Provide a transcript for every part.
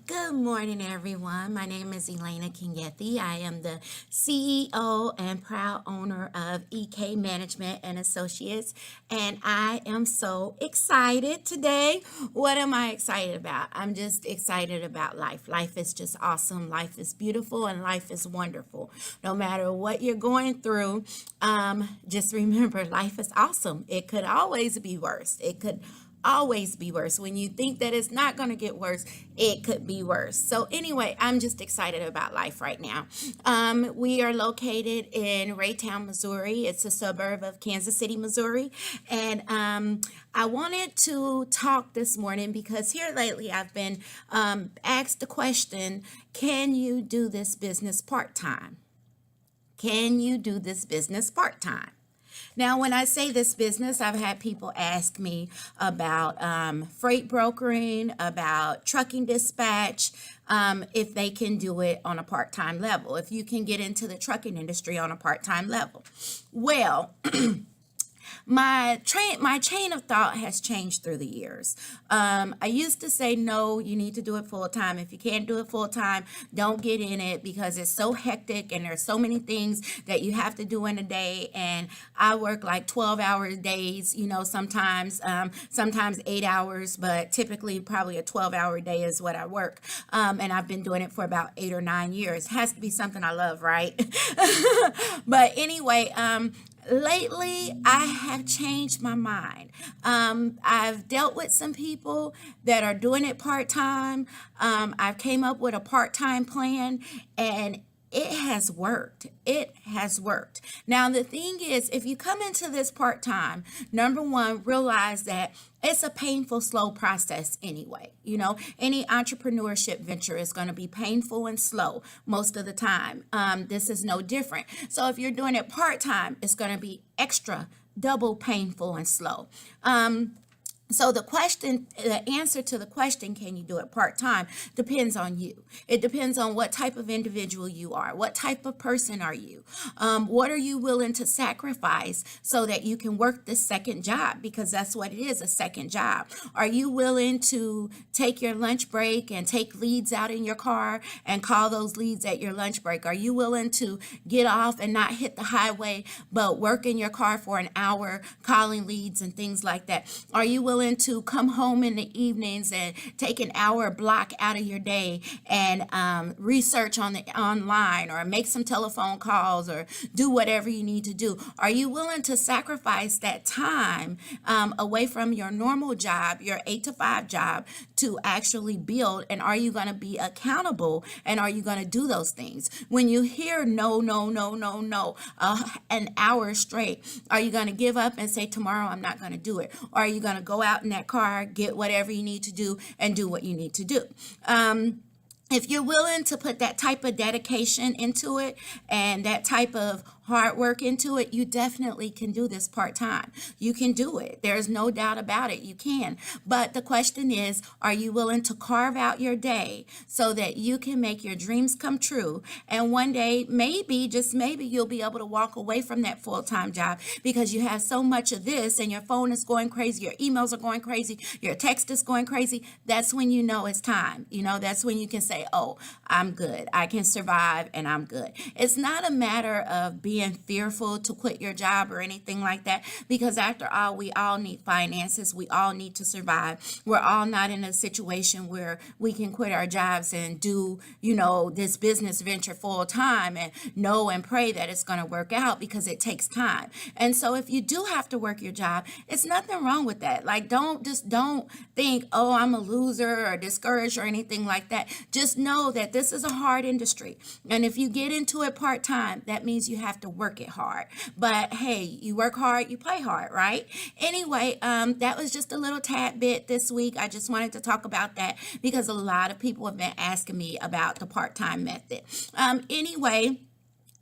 Good morning, everyone. My name is Elana Kingethi. I am the CEO and proud owner of EK Management and Associates, and I am so excited today. What am I excited about? I'm just excited about life. Life is just awesome. Life is beautiful, and life is wonderful. No matter what you're going through, just remember life is awesome. It could always be worse. It could always be worse. When you think that it's not going to get worse, it could be worse. So, anyway, I'm just excited about life right now. We are located in Raytown, Missouri. It's a suburb of Kansas City, Missouri. And I wanted to talk this morning because here lately I've been asked the question, can you do this business part time? Can you do this business part time? Now, when I say this business, I've had people ask me about freight brokering, about trucking dispatch, if they can do it on a part time level, if you can get into the trucking industry on a part time level. Well, my chain of thought has changed through the years. I used to say no, you need to do it full time. If you can't do it full time, don't get in it because it's so hectic and there's so many things that you have to do in a day. And I work like 12-hour days, sometimes 8 hours, but typically probably a 12-hour day is what I work. And I've been doing it for about 8 or 9 years. It has to be something I love, right? But anyway, lately I have changed my mind. I've dealt with some people that are doing it part-time. I've came up with a part-time plan, and it has worked. It has worked. Now, the thing is, if you come into this part time, number one, realize that it's a painful, slow process anyway. Any entrepreneurship venture is going to be painful and slow most of the time. This is no different. So, if you're doing it part time, it's going to be extra, double painful and slow. So the answer to the question, can you do it part-time, depends on you. It depends on what type of individual you are. What type of person are you? What are you willing to sacrifice so that you can work this second job? Because that's what it is, a second job. Are you willing to take your lunch break and take leads out in your car and call those leads at your lunch break? Are you willing to get off and not hit the highway, but work in your car for an hour calling leads and things like that? Are you willing to come home in the evenings and take an hour block out of your day and research on the online or make some telephone calls or do whatever you need to do? Are you willing to sacrifice that time away from your normal job, your 8 to 5 job, to actually build? And are you going to be accountable? And are you going to do those things? When you hear no, no, no, no, no, an hour straight, are you going to give up and say, tomorrow I'm not going to do it? Or are you going to go out in that car, get whatever you need to do, and do what you need to do? If you're willing to put that type of dedication into it and that type of hard work into it, you definitely can do this part-time. You can do it. There's no doubt about it. You can. But the question is, are you willing to carve out your day so that you can make your dreams come true? And one day, maybe, just maybe, you'll be able to walk away from that full-time job because you have so much of this and your phone is going crazy, your emails are going crazy, your text is going crazy. That's when you know it's time. That's when you can say, oh, I'm good. I can survive and I'm good. It's not a matter of being fearful to quit your job or anything like that, because after all, we all need finances. We all need to survive. We're all not in a situation where we can quit our jobs and do, this business venture full time and know and pray that it's going to work out, because it takes time. And so if you do have to work your job, it's nothing wrong with that. Like, don't think, oh, I'm a loser or discouraged or anything like that. Just know that this is a hard industry. And if you get into it part time, that means you have to work it hard. But hey, you work hard, you play hard, right? Anyway, that was just a little tad bit this week. I just wanted to talk about that because a lot of people have been asking me about the part time method. Anyway,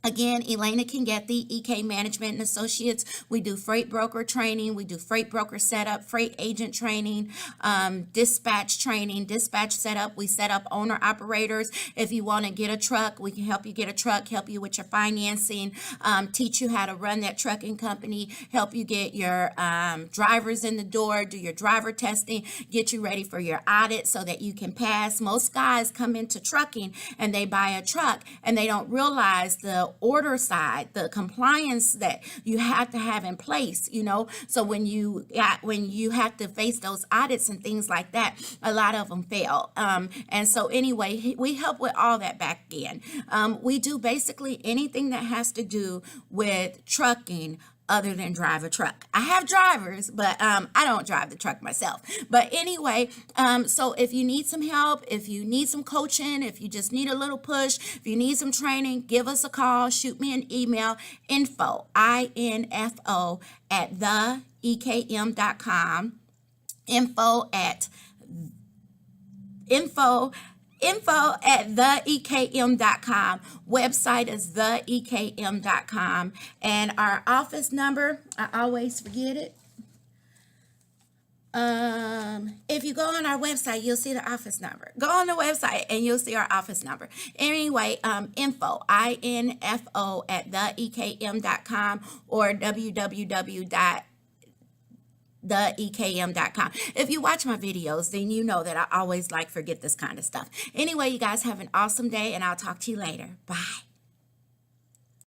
Again, Elana can get the EK Management and Associates. We do freight broker training. We do freight broker setup, freight agent training, dispatch training, dispatch setup. We set up owner operators. If you want to get a truck, we can help you get a truck, help you with your financing, teach you how to run that trucking company, help you get your drivers in the door, do your driver testing, get you ready for your audit so that you can pass. Most guys come into trucking and they buy a truck and they don't realize the order side, the compliance that you have to have in place, so when you have to face those audits and things like that, a lot of them fail. And so anyway, we help with all that back end. We do basically anything that has to do with trucking other than drive a truck. I have drivers, but I don't drive the truck myself. But anyway, so if you need some help, if you need some coaching, if you just need a little push, if you need some training, give us a call, shoot me an email, info, INFO, at theekm.com, info at theekm.com. Website is theekm.com. And our office number, I always forget it. If you go on our website, you'll see the office number. Go on the website and you'll see our office number. Anyway, info, INFO at theekm.com or www.theekm.com. If you watch my videos, then you know that I always forget this kind of stuff. Anyway, you guys have an awesome day and I'll talk to you later. Bye.